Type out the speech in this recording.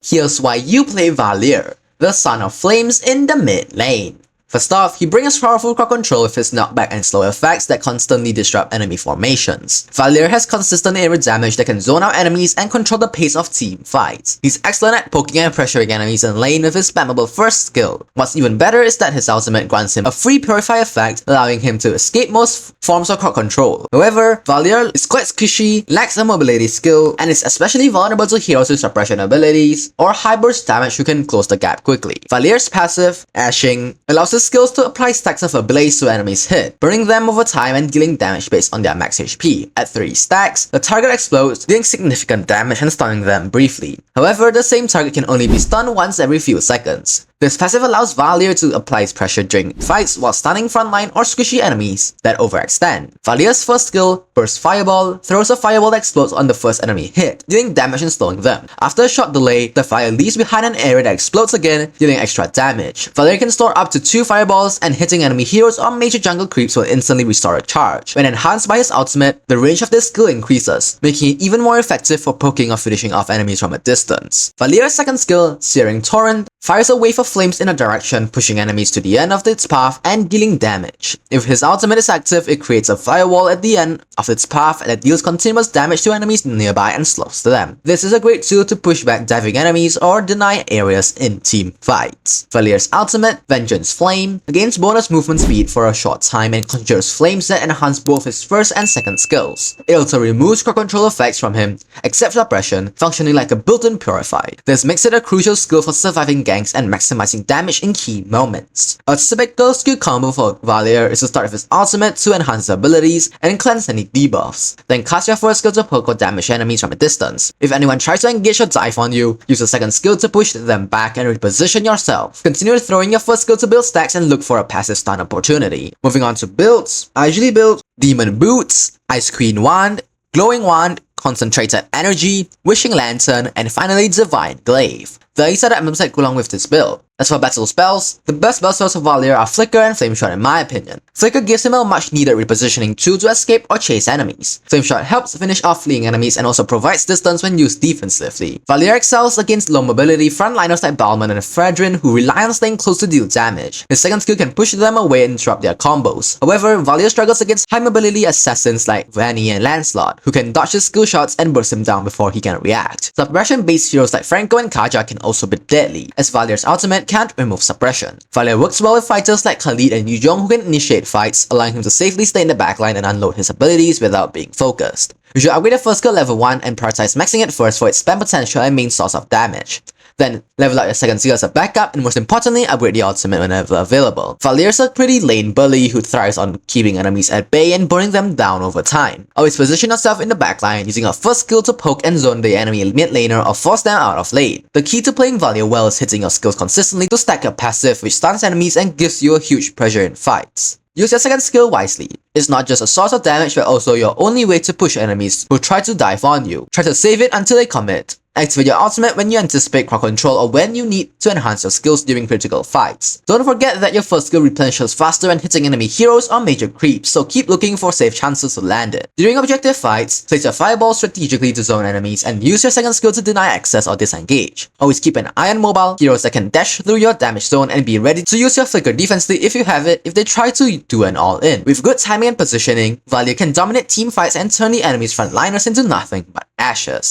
Here's why you play Valir, the Son of Flames in the mid lane. First off, he brings powerful crowd control with his knockback and slow effects that constantly disrupt enemy formations. Valir has consistent area damage that can zone out enemies and control the pace of team fights. He's excellent at poking and pressuring enemies in lane with his spammable first skill. What's even better is that his ultimate grants him a free purify effect, allowing him to escape most forms of crowd control. However, Valir is quite squishy, lacks a mobility skill, and is especially vulnerable to heroes with suppression abilities or high burst damage who can close the gap quickly. Valir's passive, Ashing, allows his skills to apply stacks of Ablaze to enemies hit, burning them over time and dealing damage based on their max HP. At 3 stacks, the target explodes, dealing significant damage and stunning them briefly. However, the same target can only be stunned once every few seconds. This passive allows Valir to apply pressure during fights while stunning frontline or squishy enemies that overextend. Valir's first skill, Burst Fireball, throws a fireball that explodes on the first enemy hit, dealing damage and slowing them. After a short delay, the fire leaves behind an area that explodes again, dealing extra damage. Valir can store up to 2 fireballs, and hitting enemy heroes or major jungle creeps will instantly restore a charge. When enhanced by his ultimate, the range of this skill increases, making it even more effective for poking or finishing off enemies from a distance. Valir's second skill, Searing Torrent, fires a wave of flames in a direction, pushing enemies to the end of its path and dealing damage. If his ultimate is active, it creates a firewall at the end of its path that deals continuous damage to enemies nearby and slows them. This is a great tool to push back diving enemies or deny areas in team fights. Valir's ultimate, Vengeance Flame, gains bonus movement speed for a short time and conjures flames that enhance both his first and second skills. It also removes crowd control effects from him, except suppression, functioning like a built-in purify. This makes it a crucial skill for surviving ganks and maximizing damage in key moments. A typical skill combo for Valir is to start with his ultimate to enhance his abilities and cleanse any debuffs. Then cast your first skill to poke or damage enemies from a distance. If anyone tries to engage or dive on you, use the second skill to push them back and reposition yourself. Continue throwing your first skill to build stacks and look for a passive stun opportunity. Moving on to builds, I usually build Demon Boots, Ice Queen Wand, Glowing Wand, Concentrated Energy, Wishing Lantern, and finally Divine Glaive. These are the emblems that go along with this build. As for battle spells, the best battle spells of Valir are Flicker and Flame Shot in my opinion. Flicker gives him a much needed repositioning tool to escape or chase enemies. Flame Shot helps finish off fleeing enemies and also provides distance when used defensively. Valir excels against low mobility frontliners like Balman and Fredrin who rely on staying close to deal damage. His second skill can push them away and interrupt their combos. However, Valir struggles against high mobility assassins like Vanny and Lancelot, who can dodge his skill shots and burst him down before he can react. Suppression based heroes like Franco and Kaja can also be deadly, as Valir's ultimate can't remove suppression. Valir works well with fighters like Khalid and Yuzhong who can initiate fights, allowing him to safely stay in the backline and unload his abilities without being focused. You should upgrade the first skill level 1 and prioritize maxing it first for its spam potential and main source of damage. Then, level out your second skill as a backup and most importantly, upgrade the ultimate whenever available. Valir's a pretty lane bully who thrives on keeping enemies at bay and burning them down over time. Always position yourself in the backline using a first skill to poke and zone the enemy mid laner or force them out of lane. The key to playing Valir well is hitting your skills consistently to stack your passive which stuns enemies and gives you a huge pressure in fights. Use your second skill wisely. It's not just a source of damage but also your only way to push enemies who try to dive on you. Try to save it until they commit. Activate your ultimate when you anticipate crowd control or when you need to enhance your skills during critical fights. Don't forget that your first skill replenishes faster when hitting enemy heroes or major creeps, so keep looking for safe chances to land it. During objective fights, place your fireball strategically to zone enemies and use your second skill to deny access or disengage. Always keep an eye on mobile heroes that can dash through your damage zone and be ready to use your flicker defensively if you have it if they try to do an all-in. With good timing and positioning, Valir can dominate team fights and turn the enemy's frontliners into nothing but ashes.